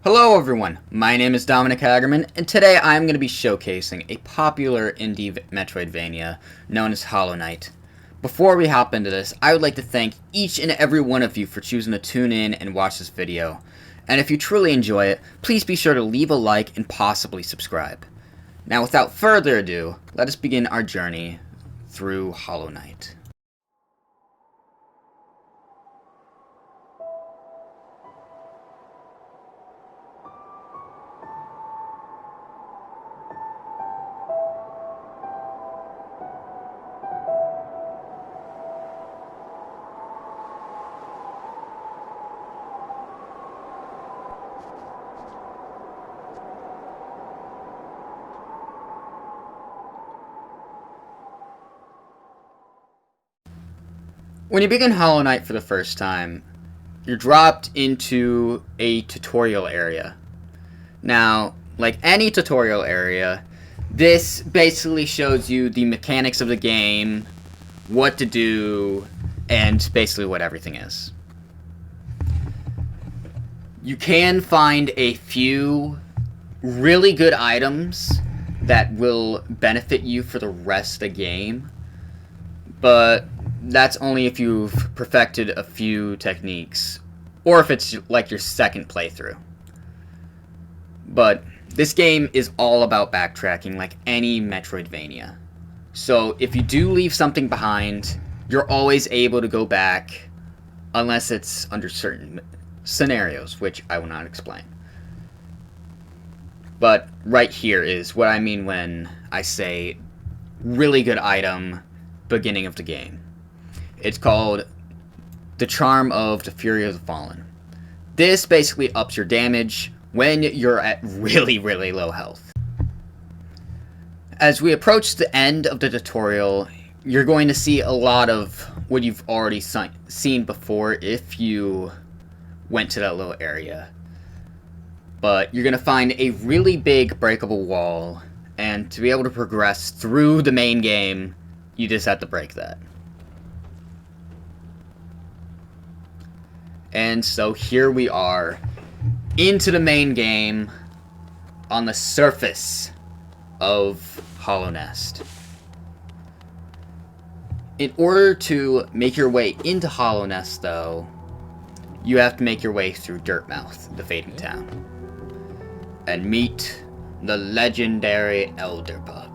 Hello everyone, my name is Dominic Hagerman, and today I'm going to be showcasing a popular indie Metroidvania known as Hollow Knight. Before we hop into this, I would like to thank each and every one of you for choosing to tune in and watch this video. And if you truly enjoy it, please be sure to leave a like and possibly subscribe. Now without further ado, let us begin our journey through Hollow Knight. When you begin Hollow Knight for the first time, you're dropped into a tutorial area. Now, like any tutorial area, this basically shows you the mechanics of the game, what to do, and basically what everything is. You can find a few really good items that will benefit you for the rest of the game, but that's only if you've perfected a few techniques, or if it's like your second playthrough. But this game is all about backtracking like any Metroidvania. So if you do leave something behind, you're always able to go back, unless it's under certain scenarios, which I will not explain. But right here is what I mean when I say really good item, beginning of the game. It's called the Charm of the Fury of the Fallen. This basically ups your damage when you're at really low health. As we approach the end of the tutorial, you're going to see a lot of what you've already seen before if you went to that little area. But you're going to find a really big breakable wall, and to be able to progress through the main game, you just have to break that. And so here we are, into the main game, on the surface of Hollow Nest. In order to make your way into Hollow Nest, though, you have to make your way through Dirtmouth, the Fading Town, and meet the legendary Elderbug.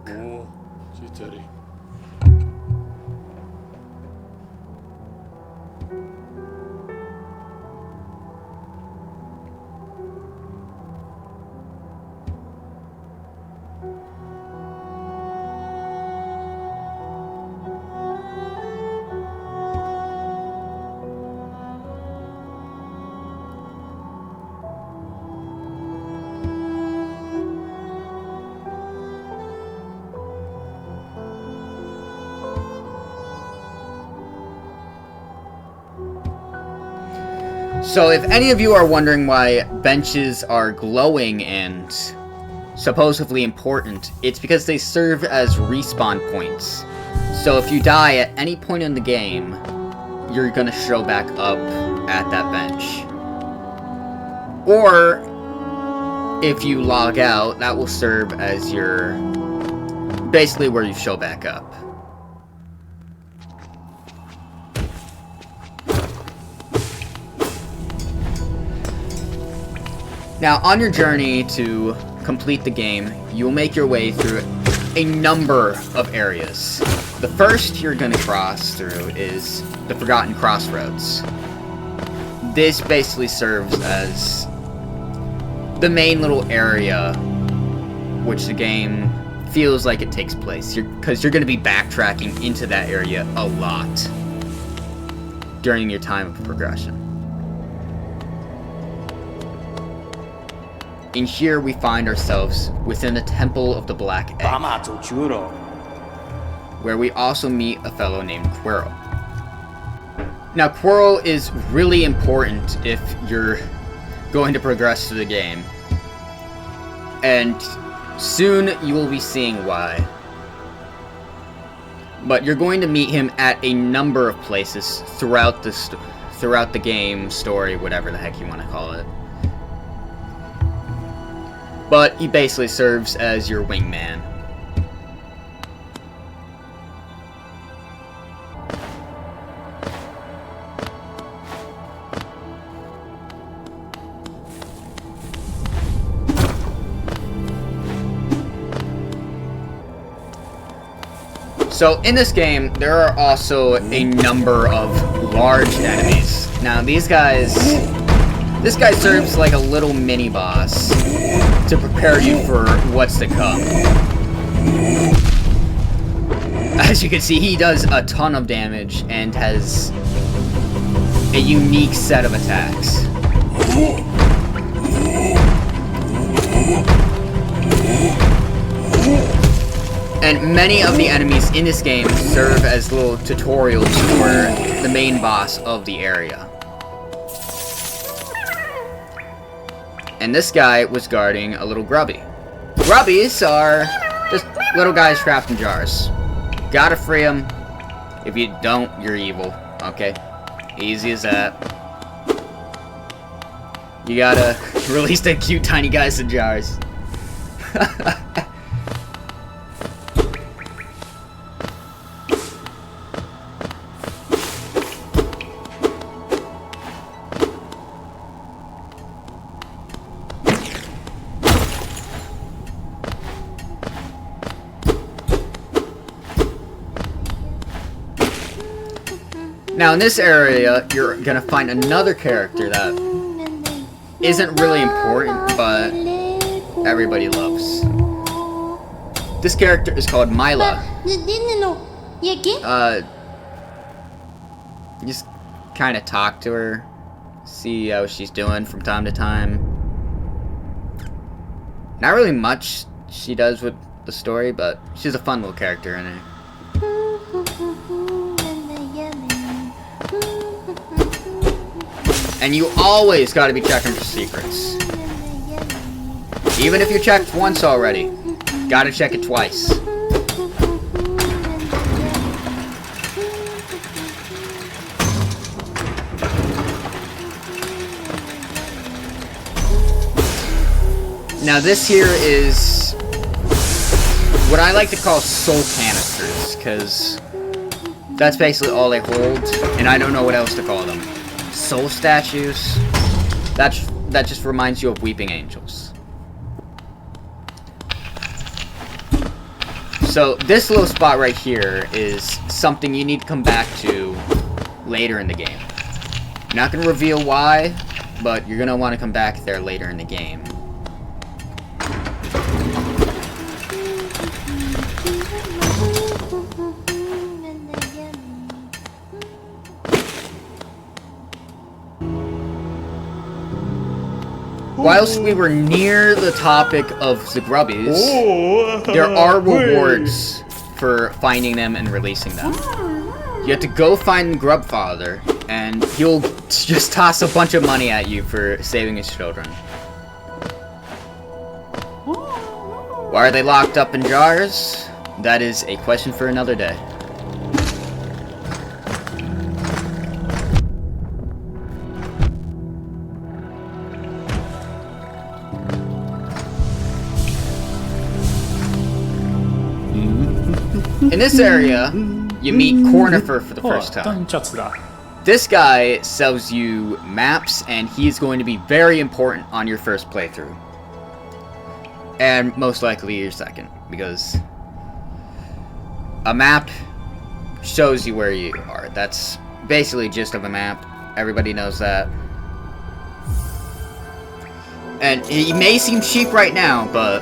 So if any of you are wondering why benches are glowing and supposedly important, it's because they serve as respawn points. So if you die at any point in the game, you're gonna show back up at that bench. Or if you log out, that will serve as your basically where you show back up. Now, on your journey to complete the game, you will make your way through a number of areas. The first you're going to cross through is the Forgotten Crossroads. This basically serves as the main little area which the game feels like it takes place, because you're going to be backtracking into that area a lot during your time of progression. In here, we find ourselves within the Temple of the Black Egg, where we also meet a fellow named Quirrell. Now, Quirrell is really important if you're going to progress through the game, and soon you will be seeing why. But you're going to meet him at a number of places throughout the game, story, whatever the heck you want to call it. but he basically serves as your wingman. So in this game, there are also a number of large enemies. Now this guy serves like a little mini boss to prepare you for what's to come. As you can see, he does a ton of damage and has a unique set of attacks. And many of the enemies in this game serve as little tutorials for the main boss of the area. And this guy was guarding a little grubby. Grubbies are just little guys trapped in jars. Gotta free them. If you don't, you're evil. Okay? Easy as that. You gotta release the cute tiny guys in jars. Now in this area, you're gonna find another character that isn't really important, but everybody loves. This character is called Mila. Just kind of talk to her, see how she's doing from time to time. Not really much she does with the story, but she's a fun little character in it. And you always gotta be checking for secrets. Even if you checked once already, gotta check it twice. Now this here is what I like to call soul canisters, because that's basically all they hold, and I don't know what else to call them. Soul statues? That just reminds you of weeping angels. So this little spot right here is something you need to come back to later in the game. I'm not going to reveal why, but you're going to want to come back there later in the game. Whilst we were near the topic of the grubbies, there are rewards for finding them and releasing them. You have to go find the grub father, and he'll just toss a bunch of money at you for saving his children. Why are they locked up in jars? That is a question for another day. In this area, you meet Cornifer for the first time. This guy sells you maps, and he's going to be very important on your first playthrough. And most likely your second, because a map shows you where you are. That's basically gist of a map. Everybody knows that. And he may seem cheap right now, but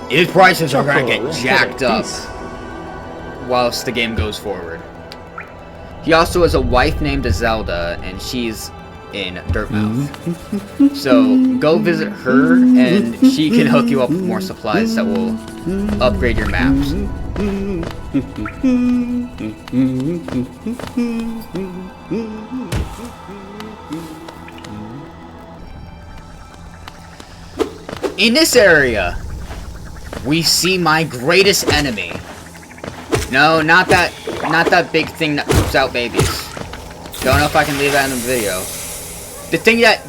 his prices are going to get jacked up whilst the game goes forward. He also has a wife named Zelda, and she's in Dirtmouth. So go visit her, and she can hook you up with more supplies that will upgrade your maps. In this area, we see my greatest enemy. No, not that big thing that poops out babies. Don't know if I can leave that in the video. The thing that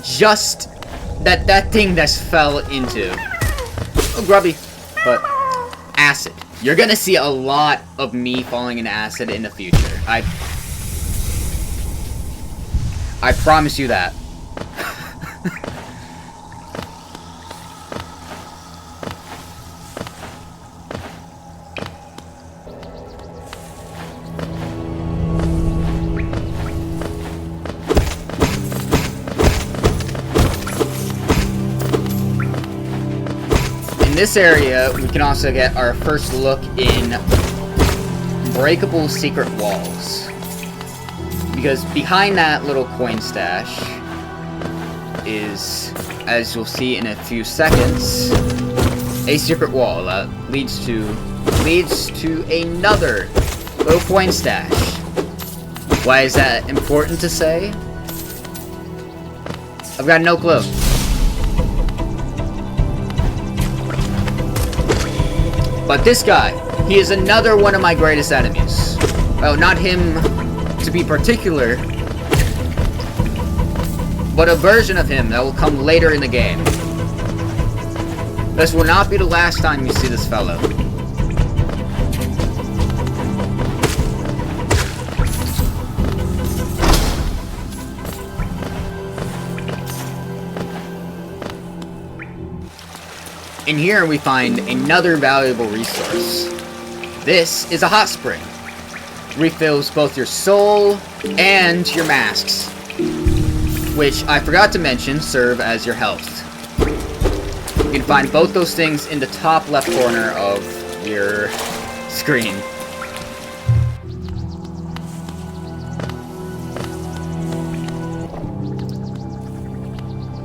that thing just fell into. Oh, grubby. But acid. You're gonna see a lot of me falling into acid in the future. I promise you that. In this area, we can also get our first look in breakable secret walls. Because behind that little coin stash is, as you'll see in a few seconds, a secret wall that leads to another little coin stash. Why is that important to say? I've got no clue. But this guy, he is another one of my greatest enemies. Well, not him to be particular, but a version of him that will come later in the game. This will not be the last time you see this fellow. In here we find another valuable resource. This is a hot spring. Refills both your soul and your masks, which I forgot to mention serve as your health. You can find both those things in the top left corner of your screen.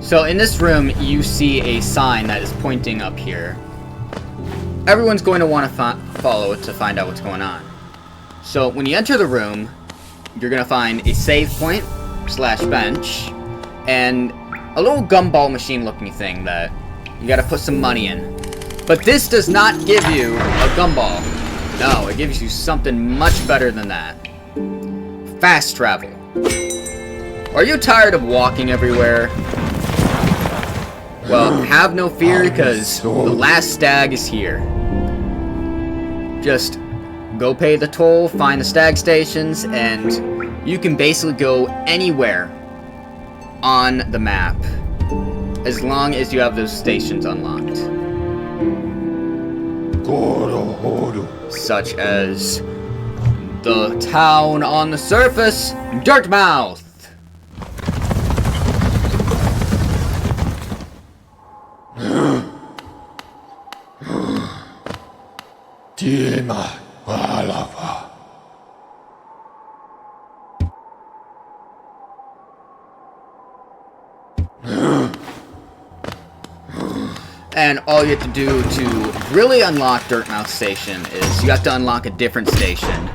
So in this room, you see a sign that is pointing up here. Everyone's going to want to follow it to find out what's going on. So when you enter the room, you're going to find a save point / bench and a little gumball machine looking thing that you got to put some money in. But this does not give you a gumball. No, it gives you something much better than that. Fast travel. Are you tired of walking everywhere? Well, have no fear, because the last stag is here. Just go pay the toll, find the stag stations, and you can basically go anywhere on the map, as long as you have those stations unlocked. Such as the town on the surface, Dirtmouth. And all you have to do to really unlock Dirtmouth Station is you have to unlock a different station.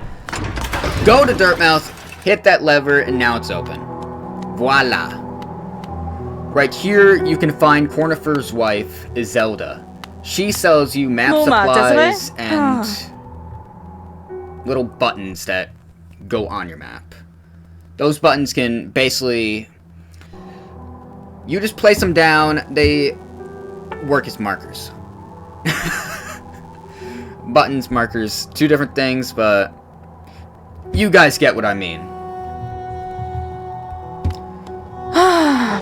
Go to Dirtmouth, hit that lever, and now it's open. Voila. Right here, you can find Cornifer's wife, Izelda. She sells you map supplies and little buttons that go on your map. Those buttons can basically... you just place them down, they work as markers. Buttons, markers, two different things, but you guys get what I mean.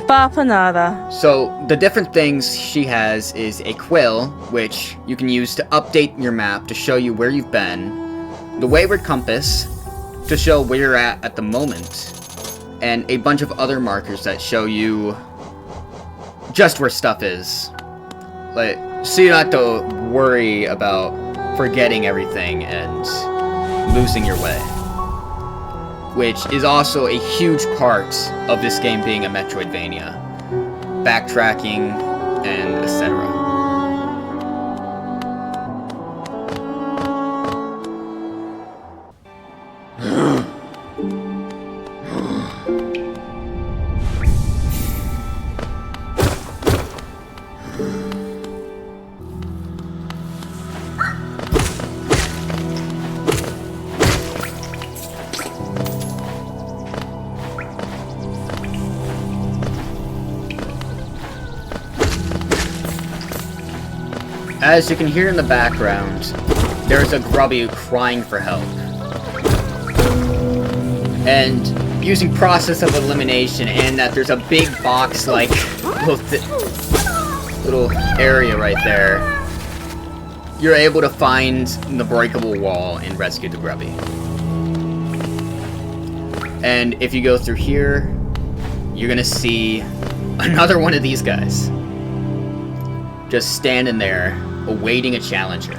Bapanada. So, the different things she has is a quill, which you can use to update your map to show you where you've been, the wayward compass, to show where you're at the moment, and a bunch of other markers that show you just where stuff is. Like, so you don't have to worry about forgetting everything and losing your way. Which is also a huge part of this game being a Metroidvania. Backtracking and etc. As you can hear in the background, there's a grubby crying for help. And using process of elimination and that there's a big box like little area right there, you're able to find the breakable wall and rescue the grubby. And if you go through here, you're gonna see another one of these guys just standing there awaiting a challenger.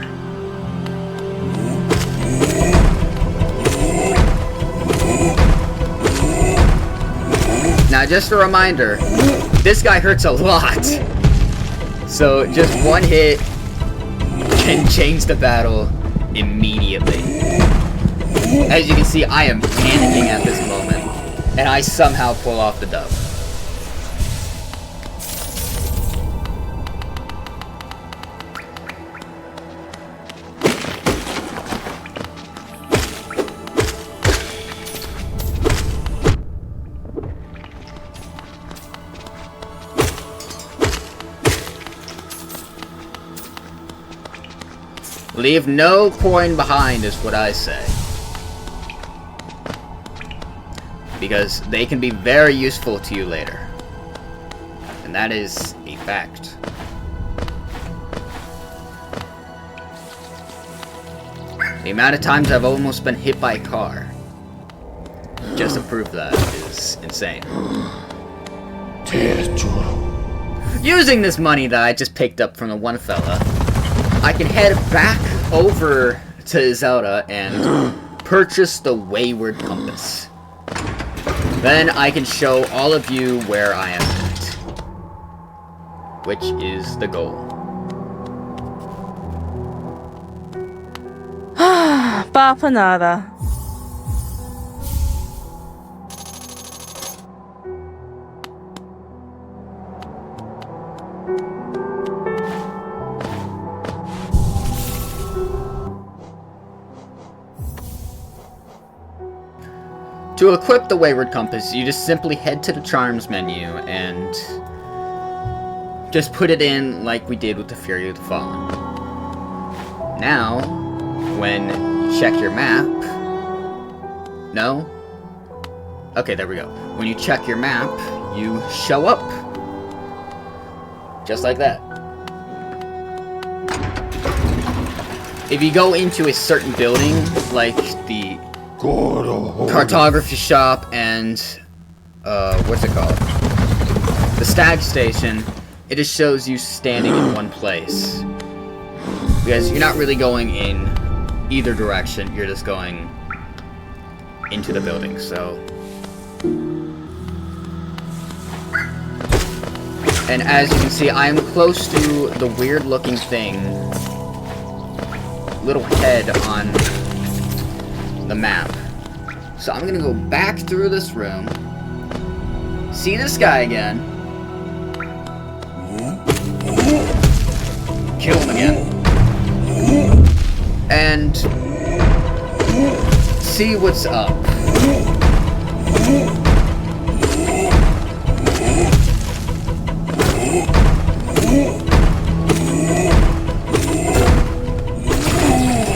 Now, just a reminder, this guy hurts a lot. So, just one hit can change the battle immediately. As you can see, I am panicking at this moment, and I somehow pull off the dub. Leave no coin behind is what I say. Because they can be very useful to you later. And that is a fact. The amount of times I've almost been hit by a car just to prove that is insane. Using this money that I just picked up from the one fella, I can head back over to Zelda and purchase the Wayward Compass. Then I can show all of you where I am at, which is the goal. Papa nada. To equip the Wayward Compass, you just simply head to the Charms menu and just put it in like we did with the Fury of the Fallen. Now, when you check your map... No? Okay, there we go. When you check your map, you show up. Just like that. If you go into a certain building, like the cartography shop and what's it called? The Stag Station, it just shows you standing in one place. Because you're not really going in either direction, you're just going into the building, so. And as you can see, I am close to the weird looking thing, little head on the map. So I'm gonna go back through this room, see this guy again, kill him again, and see what's up.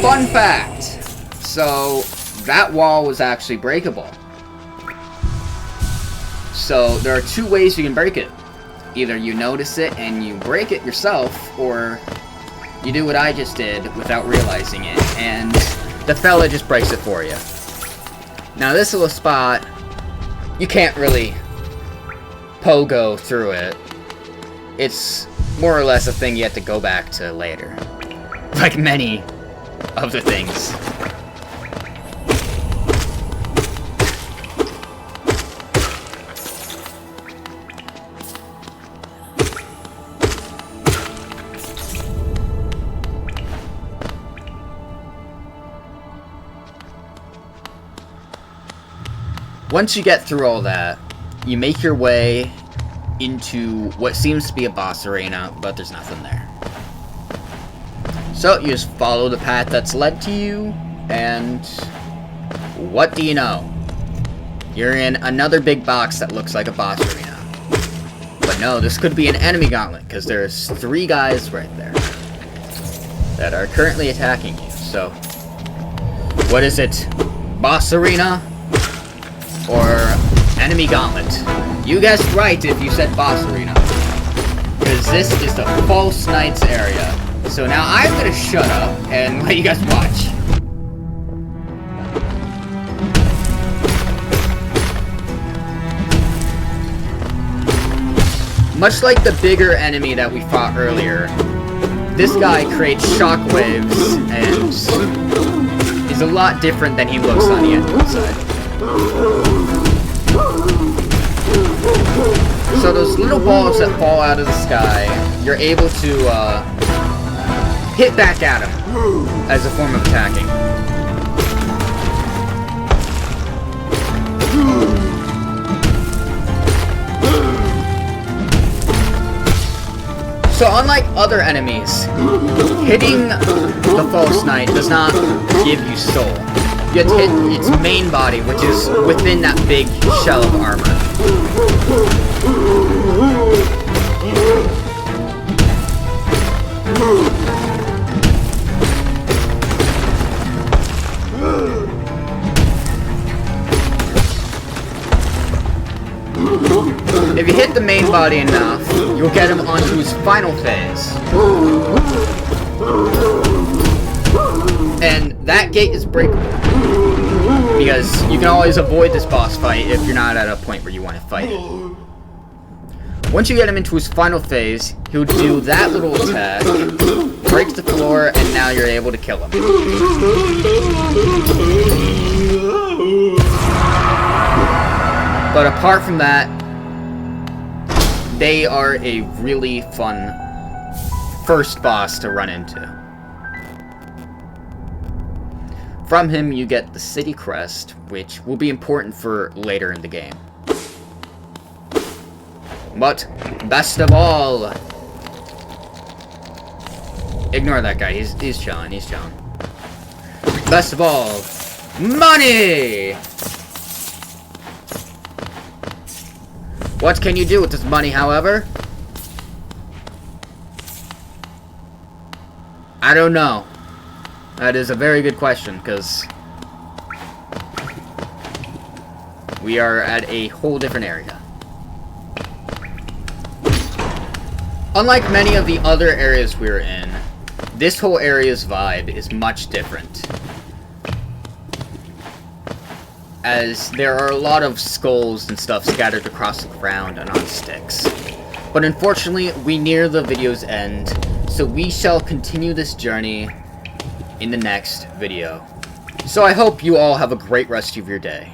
Fun fact, so that wall was actually breakable. So there are two ways you can break it. Either you notice it and you break it yourself, or you do what I just did without realizing it, and the fella just breaks it for you. Now this little spot, you can't really pogo through it. It's more or less a thing you have to go back to later. Like many other things. Once you get through all that, you make your way into what seems to be a boss arena, but there's nothing there. So you just follow the path that's led to you, and what do you know? You're in another big box that looks like a boss arena. But no, this could be an enemy gauntlet, because there's 3 guys right there. that are currently attacking you. So, what is it? Boss Arena? Or Enemy Gauntlet? You guessed right if you said Boss Arena. Because this is the False Knights area. So now I'm gonna shut up and let you guys watch. Much like the bigger enemy that we fought earlier, this guy creates shockwaves and is a lot different than he looks on the inside. So those little balls that fall out of the sky, you're able to hit back at him as a form of attacking. So unlike other enemies, hitting the False Knight does not give you soul. You have to hit its main body, which is within that big shell of armor. If you hit the main body enough, you'll get him onto his final phase. And that gate is breakable. Because you can always avoid this boss fight if you're not at a point where you want to fight it. Once you get him into his final phase, he'll do that little attack, breaks the floor, and now you're able to kill him. But apart from that, they are a really fun first boss to run into. From him, you get the City Crest, which will be important for later in the game. But, best of all... Ignore that guy, he's chilling, he's chilling. Best of all... Money! What can you do with this money, however? I don't know. That is a very good question, because we are at a whole different area. Unlike many of the other areas we're in, this whole area's vibe is much different. As there are a lot of skulls and stuff scattered across the ground and on sticks. But unfortunately, we near the video's end, so we shall continue this journey in the next video. So I hope you all have a great rest of your day.